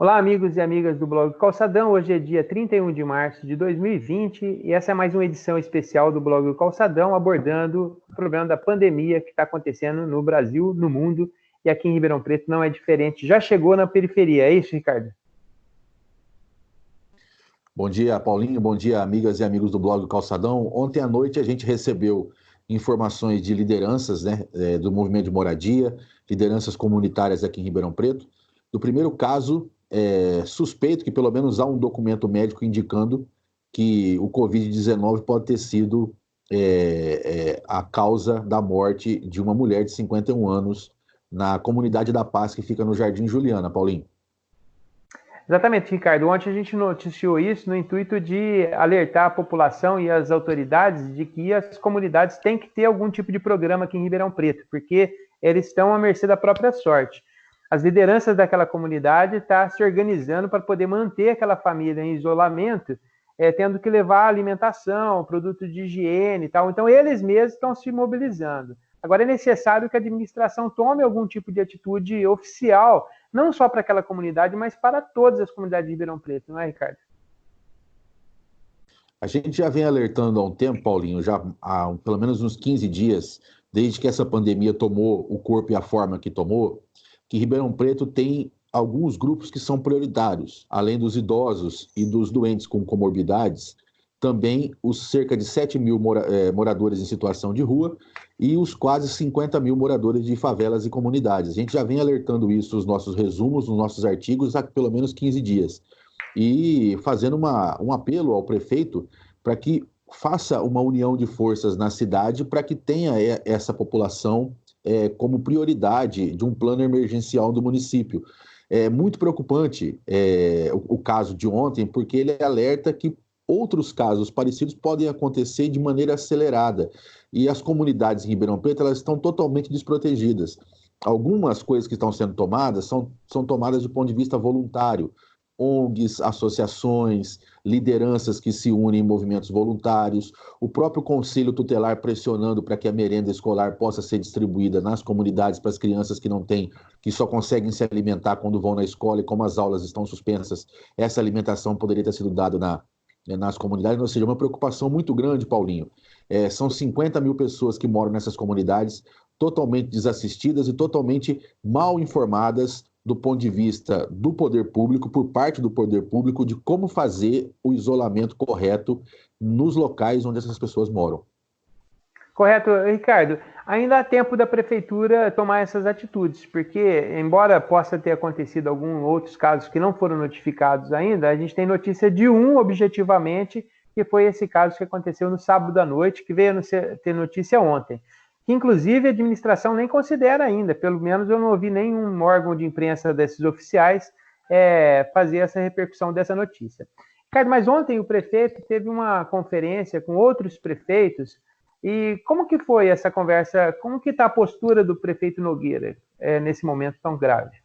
Olá, amigos e amigas do blog Calçadão. Hoje é dia 31 de março de 2020 e essa é mais uma edição especial do blog Calçadão, abordando o problema da pandemia que está acontecendo no Brasil, no mundo, e aqui em Ribeirão Preto não é diferente. Já chegou na periferia, é isso, Ricardo? Bom dia, Paulinho. Bom dia, amigas e amigos do blog Calçadão. Ontem à noite a gente recebeu informações de lideranças, do movimento de moradia, lideranças comunitárias aqui em Ribeirão Preto. Do primeiro caso, suspeito que pelo menos há um documento médico indicando que o Covid-19 pode ter sido a causa da morte de uma mulher de 51 anos na comunidade da Paz, que fica no Jardim Juliana, Paulinho. Exatamente, Ricardo. Ontem a gente noticiou isso no intuito de alertar a população e as autoridades de que as comunidades têm que ter algum tipo de programa aqui em Ribeirão Preto, porque eles estão à mercê da própria sorte. As lideranças daquela comunidade estão se organizando para poder manter aquela família em isolamento, tendo que levar alimentação, produtos de higiene e tal. Então, eles mesmos estão se mobilizando. Agora, é necessário que a administração tome algum tipo de atitude oficial, não só para aquela comunidade, mas para todas as comunidades de Ribeirão Preto, não é, Ricardo? A gente já vem alertando há um tempo, Paulinho, já há pelo menos uns 15 dias, desde que essa pandemia tomou o corpo e a forma que tomou, que Ribeirão Preto tem alguns grupos que são prioritários, além dos idosos e dos doentes com comorbidades, também os cerca de 7 mil moradores em situação de rua e os quase 50 mil moradores de favelas e comunidades. A gente já vem alertando isso nos nossos resumos, nos nossos artigos, há pelo menos 15 dias. E fazendo um apelo ao prefeito para que faça uma união de forças na cidade para que tenha essa população como prioridade de um plano emergencial do município. É muito preocupante o caso de ontem, porque ele alerta que outros casos parecidos podem acontecer de maneira acelerada. E as comunidades em Ribeirão Preto elas estão totalmente desprotegidas. Algumas coisas que estão sendo tomadas são tomadas do ponto de vista voluntário. ONGs, associações, lideranças que se unem em movimentos voluntários, o próprio Conselho Tutelar pressionando para que a merenda escolar possa ser distribuída nas comunidades para as crianças que não têm, que só conseguem se alimentar quando vão na escola e como as aulas estão suspensas, essa alimentação poderia ter sido dada nas comunidades, ou seja, uma preocupação muito grande, Paulinho. São 50 mil pessoas que moram nessas comunidades, totalmente desassistidas e totalmente mal informadas do ponto de vista do poder público, por parte do poder público, de como fazer o isolamento correto nos locais onde essas pessoas moram. Correto, Ricardo. Ainda há tempo da prefeitura tomar essas atitudes, porque, embora possa ter acontecido alguns outros casos que não foram notificados ainda, a gente tem notícia de um objetivamente, que foi esse caso que aconteceu no sábado à noite, que veio ter notícia ontem. Que, inclusive, a administração nem considera ainda, pelo menos eu não ouvi nenhum órgão de imprensa desses oficiais fazer essa repercussão dessa notícia. Ricardo, mas ontem o prefeito teve uma conferência com outros prefeitos. E como que foi essa conversa? Como que está a postura do prefeito Nogueira nesse momento tão grave?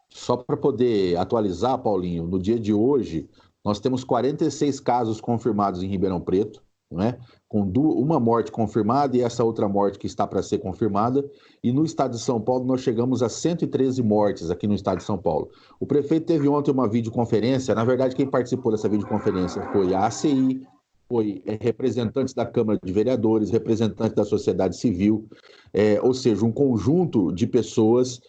Só para poder atualizar, Paulinho, no dia de hoje, nós temos 46 casos confirmados em Ribeirão Preto, né? Com uma morte confirmada e essa outra morte que está para ser confirmada. E no estado de São Paulo, nós chegamos a 113 mortes aqui no estado de São Paulo. O prefeito teve ontem uma videoconferência. Na verdade, quem participou dessa videoconferência foi a ACI, foi representantes da Câmara de Vereadores, representantes da sociedade civil, ou seja, um conjunto de pessoas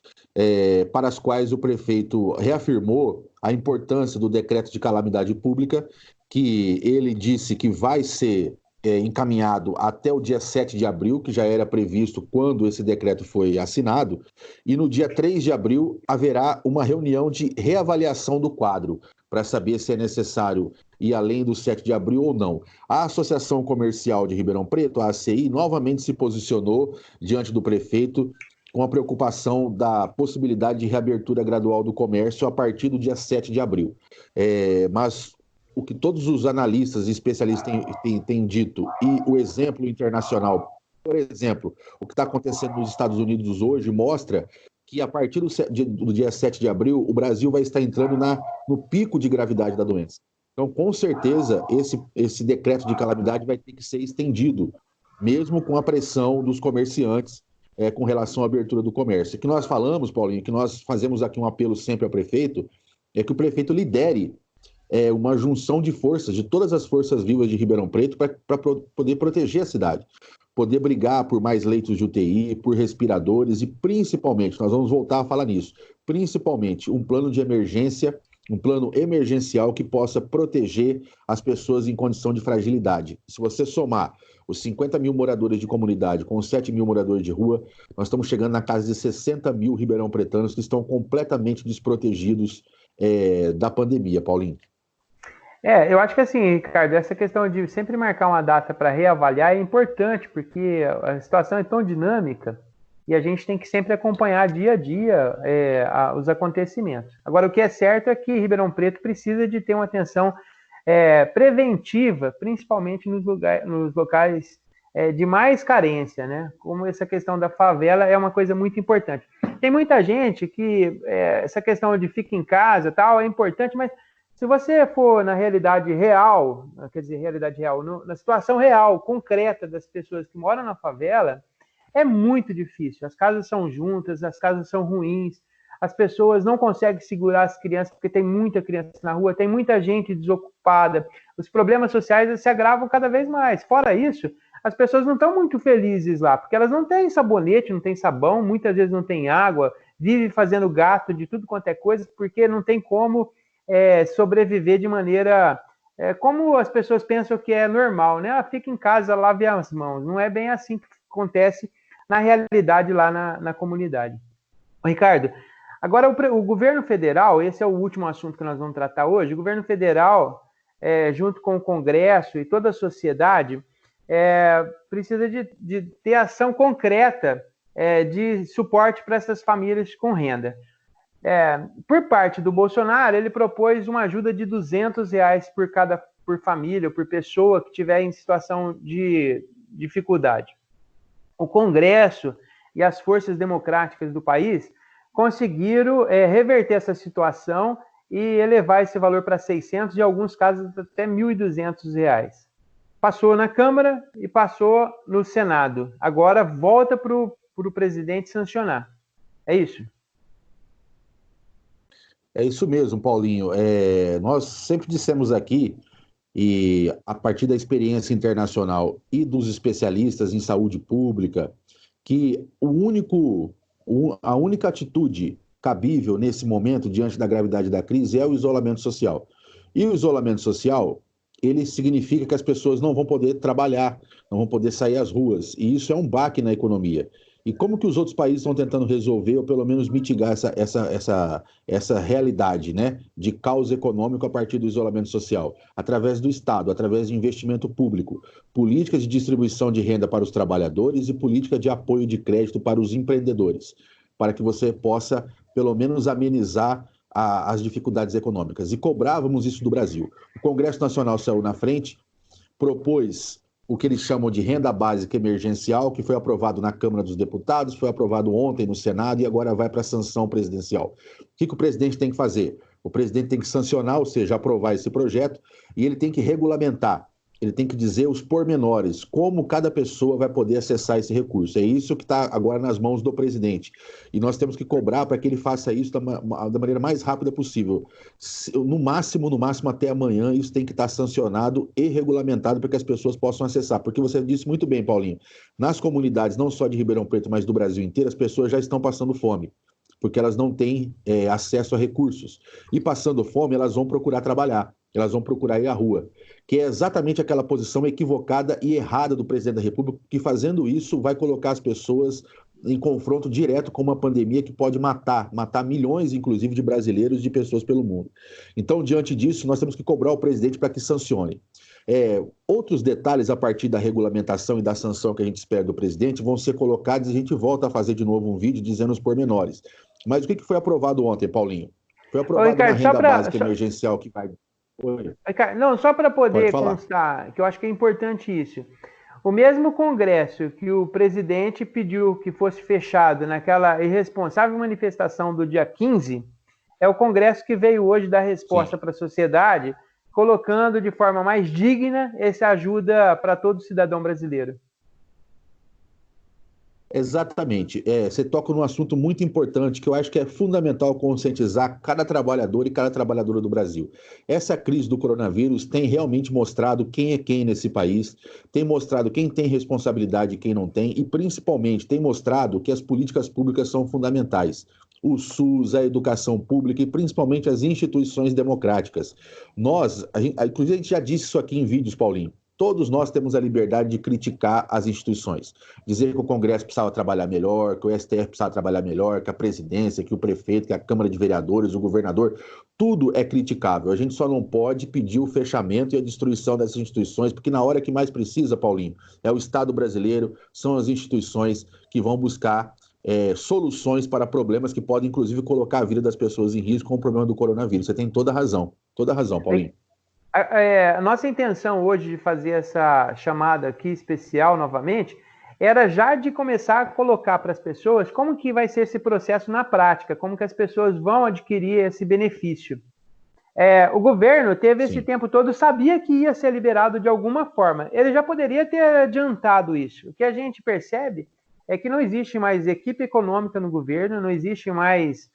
para as quais o prefeito reafirmou a importância do decreto de calamidade pública, que ele disse que vai ser encaminhado até o dia 7 de abril, que já era previsto quando esse decreto foi assinado, e no dia 3 de abril haverá uma reunião de reavaliação do quadro, para saber se é necessário ir além do 7 de abril ou não. A Associação Comercial de Ribeirão Preto, a ACI, novamente se posicionou diante do prefeito com a preocupação da possibilidade de reabertura gradual do comércio a partir do dia 7 de abril. Mas o que todos os analistas e especialistas têm dito, e o exemplo internacional, por exemplo, o que está acontecendo nos Estados Unidos hoje, mostra que a partir do dia 7 de abril, o Brasil vai estar entrando no pico de gravidade da doença. Então, com certeza, esse decreto de calamidade vai ter que ser estendido, mesmo com a pressão dos comerciantes com relação à abertura do comércio. O que nós falamos, Paulinho, que nós fazemos aqui um apelo sempre ao prefeito, é que o prefeito lidere uma junção de forças, de todas as forças vivas de Ribeirão Preto, para poder proteger a cidade, poder brigar por mais leitos de UTI, por respiradores e, principalmente, nós vamos voltar a falar nisso, principalmente um plano de emergência, um plano emergencial que possa proteger as pessoas em condição de fragilidade. Se você somar os 50 mil moradores de comunidade com os 7 mil moradores de rua, nós estamos chegando na casa de 60 mil ribeirão-pretanos que estão completamente desprotegidos da pandemia, Paulinho. Eu acho que assim, Ricardo, essa questão de sempre marcar uma data para reavaliar é importante, porque a situação é tão dinâmica e a gente tem que sempre acompanhar dia a dia os acontecimentos. Agora, o que é certo é que Ribeirão Preto precisa de ter uma atenção preventiva, principalmente nos locais de mais carência, né? Como essa questão da favela é uma coisa muito importante. Tem muita gente que essa questão de fica em casa tal é importante, mas se você for na realidade real, quer dizer, na situação real, concreta das pessoas que moram na favela, é muito difícil. As casas são juntas, as casas são ruins, as pessoas não conseguem segurar as crianças, porque tem muita criança na rua, tem muita gente desocupada, os problemas sociais se agravam cada vez mais. Fora isso, as pessoas não estão muito felizes lá, porque elas não têm sabonete, não têm sabão, muitas vezes não têm água, vivem fazendo gasto de tudo quanto é coisa, porque não tem como sobreviver de maneira como as pessoas pensam que é normal, né? Fica em casa, lave as mãos. Não é bem assim que acontece na realidade lá na comunidade. Ricardo, agora o governo federal, esse é o último assunto que nós vamos tratar hoje, o governo federal, junto com o Congresso e toda a sociedade, precisa de ter ação concreta de suporte para essas famílias com renda. Por parte do Bolsonaro, ele propôs uma ajuda de R$200 por família, por pessoa que estiver em situação de dificuldade. O Congresso e as forças democráticas do país conseguiram reverter essa situação e elevar esse valor para R$600, em alguns casos até R$1.200. Passou na Câmara e passou no Senado. Agora volta para o presidente sancionar. É isso? É isso mesmo, Paulinho. Nós sempre dissemos aqui, e a partir da experiência internacional e dos especialistas em saúde pública, que a única atitude cabível nesse momento, diante da gravidade da crise, é o isolamento social. E o isolamento social, ele significa que as pessoas não vão poder trabalhar, não vão poder sair às ruas, e isso é um baque na economia. E como que os outros países estão tentando resolver, ou pelo menos mitigar essa realidade, né, de caos econômico a partir do isolamento social? Através do Estado, através de investimento público, políticas de distribuição de renda para os trabalhadores e política de apoio de crédito para os empreendedores, para que você possa, pelo menos, amenizar as dificuldades econômicas. E cobrávamos isso do Brasil. O Congresso Nacional saiu na frente, propôs o que eles chamam de renda básica emergencial, que foi aprovado na Câmara dos Deputados, foi aprovado ontem no Senado e agora vai para a sanção presidencial. O que o presidente tem que fazer? O presidente tem que sancionar, ou seja, aprovar esse projeto, e ele tem que regulamentar, ele tem que dizer os pormenores, como cada pessoa vai poder acessar esse recurso. É isso que está agora nas mãos do presidente. E nós temos que cobrar para que ele faça isso da maneira mais rápida possível. No máximo até amanhã, isso tem que estar sancionado e regulamentado para que as pessoas possam acessar. Porque você disse muito bem, Paulinho, nas comunidades, não só de Ribeirão Preto, mas do Brasil inteiro, as pessoas já estão passando fome, porque elas não têm acesso a recursos. E passando fome, elas vão procurar trabalhar, elas vão procurar ir à rua, que é exatamente aquela posição equivocada e errada do presidente da República, que fazendo isso vai colocar as pessoas em confronto direto com uma pandemia que pode matar milhões, inclusive, de brasileiros, de pessoas pelo mundo. Então, diante disso, nós temos que cobrar o presidente para que sancione. Outros detalhes a partir da regulamentação e da sanção que a gente espera do presidente vão ser colocados e a gente volta a fazer de novo um vídeo dizendo os pormenores. Mas o que foi aprovado ontem, Paulinho? Foi aprovado uma renda básica emergencial que vai... Não, só para poder constar, que eu acho que é importante isso. O mesmo Congresso que o presidente pediu que fosse fechado naquela irresponsável manifestação do dia 15, é o Congresso que veio hoje dar resposta para a sociedade, colocando de forma mais digna essa ajuda para todo cidadão brasileiro. Exatamente. Você toca num assunto muito importante que eu acho que é fundamental conscientizar cada trabalhador e cada trabalhadora do Brasil. Essa crise do coronavírus tem realmente mostrado quem é quem nesse país, tem mostrado quem tem responsabilidade e quem não tem, e principalmente tem mostrado que as políticas públicas são fundamentais. O SUS, a educação pública e principalmente as instituições democráticas. Inclusive a gente já disse isso aqui em vídeos, Paulinho. Todos nós temos a liberdade de criticar as instituições, dizer que o Congresso precisava trabalhar melhor, que o STF precisava trabalhar melhor, que a presidência, que o prefeito, que a Câmara de Vereadores, o governador, tudo é criticável. A gente só não pode pedir o fechamento e a destruição dessas instituições, porque na hora que mais precisa, Paulinho, é o Estado brasileiro, são as instituições que vão buscar soluções para problemas que podem, inclusive, colocar a vida das pessoas em risco com o problema do coronavírus. Você tem toda a razão, Paulinho. A nossa intenção hoje de fazer essa chamada aqui especial novamente era já de começar a colocar para as pessoas como que vai ser esse processo na prática, como que as pessoas vão adquirir esse benefício. O governo teve esse tempo todo, sabia que ia ser liberado de alguma forma. Ele já poderia ter adiantado isso. O que a gente percebe é que não existe mais equipe econômica no governo, não existe mais...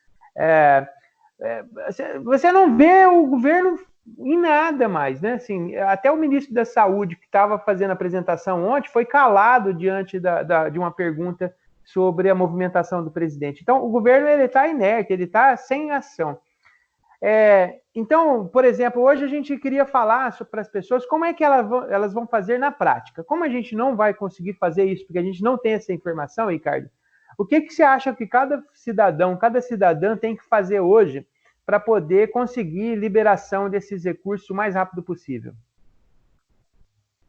você não vê o governo em nada mais, né? Assim, até o ministro da Saúde, que estava fazendo a apresentação ontem, foi calado diante de uma pergunta sobre a movimentação do presidente. Então, o governo está inerte, ele está sem ação. Então, por exemplo, hoje a gente queria falar para as pessoas como é que elas vão fazer na prática. Como a gente não vai conseguir fazer isso, porque a gente não tem essa informação, Ricardo, o que você acha que cada cidadão, cada cidadã tem que fazer hoje para poder conseguir liberação desses recursos o mais rápido possível?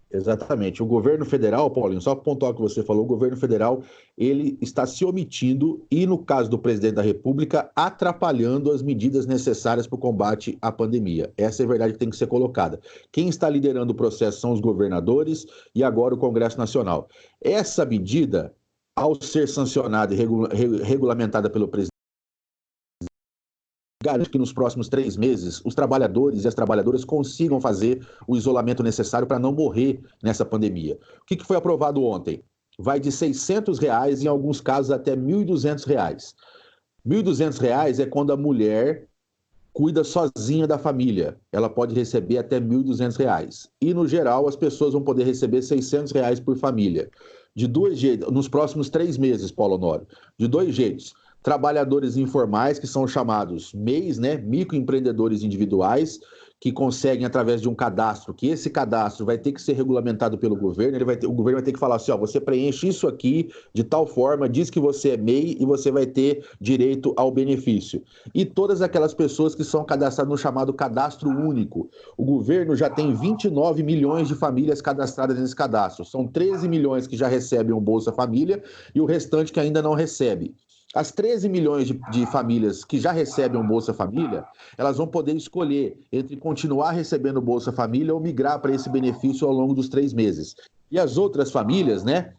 Exatamente. O governo federal, Paulinho, só para pontuar o que você falou, o governo federal ele está se omitindo e, no caso do presidente da República, atrapalhando as medidas necessárias para o combate à pandemia. Essa é a verdade que tem que ser colocada. Quem está liderando o processo são os governadores e agora o Congresso Nacional. Essa medida, ao ser sancionada e regulamentada pelo presidente, garante que nos próximos 3 meses os trabalhadores e as trabalhadoras consigam fazer o isolamento necessário para não morrer nessa pandemia. O que foi aprovado ontem? Vai de R$600, em alguns casos até R$1.200. R$1.200 é quando a mulher cuida sozinha da família. Ela pode receber até R$1.200. E, no geral, as pessoas vão poder receber R$600 por família. De 2 jeitos, nos próximos 3 meses, Paulo Honório, de 2 jeitos. Trabalhadores informais, que são chamados MEIs, né? Microempreendedores individuais, que conseguem através de um cadastro, que esse cadastro vai ter que ser regulamentado pelo governo, o governo vai ter que falar assim, ó, você preenche isso aqui de tal forma, diz que você é MEI e você vai ter direito ao benefício. E todas aquelas pessoas que são cadastradas no chamado cadastro único. O governo já tem 29 milhões de famílias cadastradas nesse cadastro. São 13 milhões que já recebem o Bolsa Família e o restante que ainda não recebe. As 13 milhões de famílias que já recebem o Bolsa Família, elas vão poder escolher entre continuar recebendo o Bolsa Família ou migrar para esse benefício ao longo dos 3 meses. E as outras famílias, né,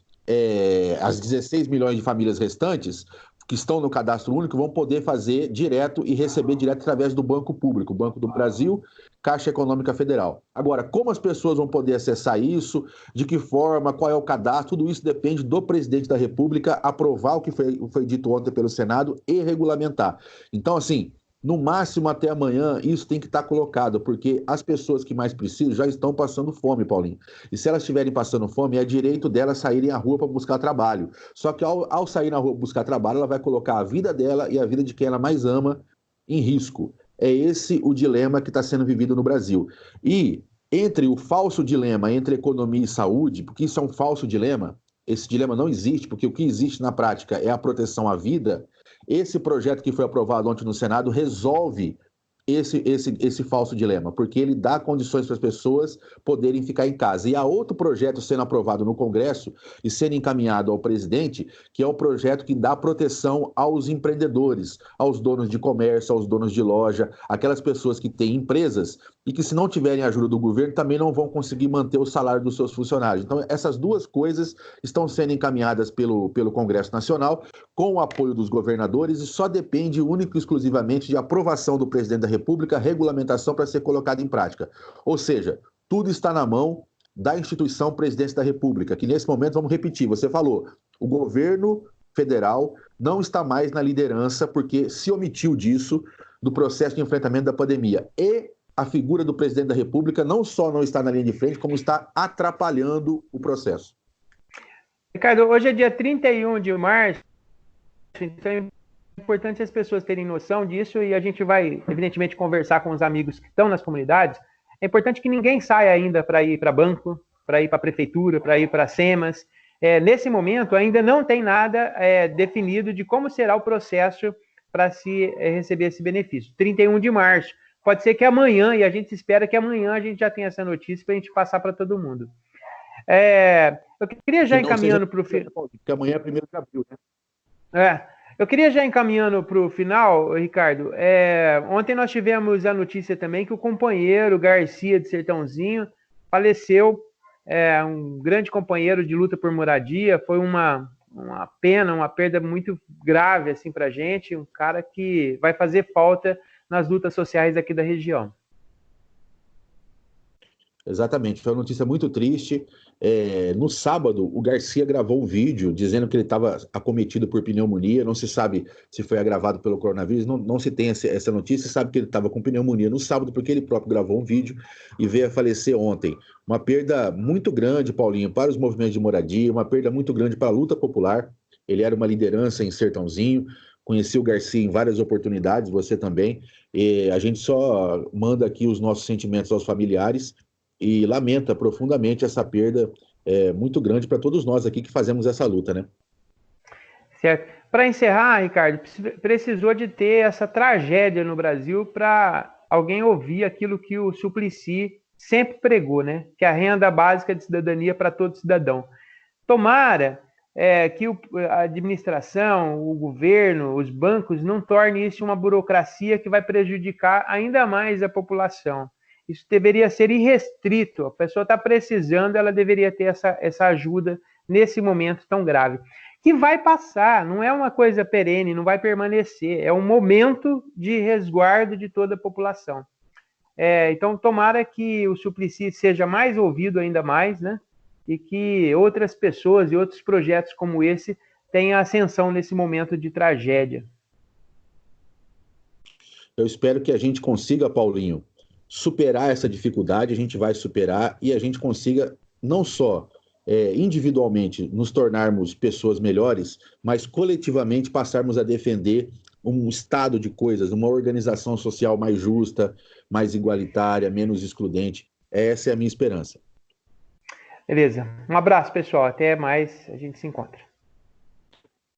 as 16 milhões de famílias restantes, que estão no cadastro único, vão poder fazer direto e receber direto através do Banco Público, Banco do Brasil, Caixa Econômica Federal. Agora, como as pessoas vão poder acessar isso, de que forma, qual é o cadastro, tudo isso depende do presidente da República aprovar o que foi dito ontem pelo Senado e regulamentar. Então, assim, no máximo até amanhã, isso tem que estar colocado, porque as pessoas que mais precisam já estão passando fome, Paulinho. E se elas estiverem passando fome, é direito delas saírem à rua para buscar trabalho. Só que ao sair na rua para buscar trabalho, ela vai colocar a vida dela e a vida de quem ela mais ama em risco. É esse o dilema que está sendo vivido no Brasil. E entre o falso dilema entre economia e saúde, porque isso é um falso dilema, esse dilema não existe, porque o que existe na prática é a proteção à vida. Esse projeto que foi aprovado ontem no Senado resolve esse falso dilema, porque ele dá condições para as pessoas poderem ficar em casa. E há outro projeto sendo aprovado no Congresso e sendo encaminhado ao presidente, que é o projeto que dá proteção aos empreendedores, aos donos de comércio, aos donos de loja, aquelas pessoas que têm empresas e que, se não tiverem ajuda do governo, também não vão conseguir manter o salário dos seus funcionários. Então, essas duas coisas estão sendo encaminhadas pelo Congresso Nacional, com o apoio dos governadores, e só depende único e exclusivamente de aprovação do presidente da República, regulamentação para ser colocada em prática. Ou seja, tudo está na mão da instituição Presidência da República, que nesse momento, vamos repetir, você falou, O governo federal não está mais na liderança porque se omitiu disso do processo de enfrentamento da pandemia. E a figura do presidente da República não só não está na linha de frente, como está atrapalhando o processo. Ricardo, hoje é dia 31 de março, então é importante as pessoas terem noção disso e a gente vai, evidentemente, conversar com os amigos que estão nas comunidades. É importante que ninguém saia ainda para ir para banco, para ir para a prefeitura, para ir para SEMAS. Nesse momento, ainda não tem nada definido de como será o processo para se receber esse benefício. 31 de março. Pode ser que amanhã, e a gente espera que amanhã a gente já tenha essa notícia para a gente passar para todo mundo. Eu queria já encaminhando para o final. Porque amanhã é 1º de abril, né? Eu queria já encaminhando para o final, Ricardo. Ontem nós tivemos a notícia também que o companheiro Garcia de Sertãozinho faleceu. Um grande companheiro de luta por moradia. Foi uma pena, uma perda muito grave assim, para a gente. Um cara que vai fazer falta nas lutas sociais aqui da região. Exatamente, foi uma notícia muito triste. No sábado, o Garcia gravou um vídeo dizendo que ele estava acometido por pneumonia. Não se sabe se foi agravado pelo coronavírus, não se tem essa notícia. Se sabe que ele estava com pneumonia no sábado, porque ele próprio gravou um vídeo e veio a falecer ontem. Uma perda muito grande, Paulinho, para os movimentos de moradia, uma perda muito grande para a luta popular. Ele era uma liderança em Sertãozinho. Conheci o Garcia em várias oportunidades, você também. A gente só manda aqui os nossos sentimentos aos familiares e lamenta profundamente essa perda muito grande para todos nós aqui que fazemos essa luta, né? Certo. Para encerrar, Ricardo, precisou de ter essa tragédia no Brasil para alguém ouvir aquilo que o Suplicy sempre pregou, né? Que a renda básica de cidadania para todo cidadão. Tomara que a administração, o governo, os bancos não tornem isso uma burocracia que vai prejudicar ainda mais a população. Isso deveria ser irrestrito. A pessoa está precisando, ela deveria ter essa ajuda nesse momento tão grave. Que vai passar, não é uma coisa perene, não vai permanecer. É um momento de resguardo de toda a população. Então, tomara que o Suplicy seja mais ouvido ainda mais, né? E que outras pessoas e outros projetos como esse tenham ascensão nesse momento de tragédia. Eu espero que a gente consiga, Paulinho, superar essa dificuldade, a gente vai superar e a gente consiga não só individualmente nos tornarmos pessoas melhores, mas coletivamente passarmos a defender um estado de coisas, uma organização social mais justa, mais igualitária, menos excludente. Essa é a minha esperança. Beleza. Um abraço, pessoal. Até mais. A gente se encontra.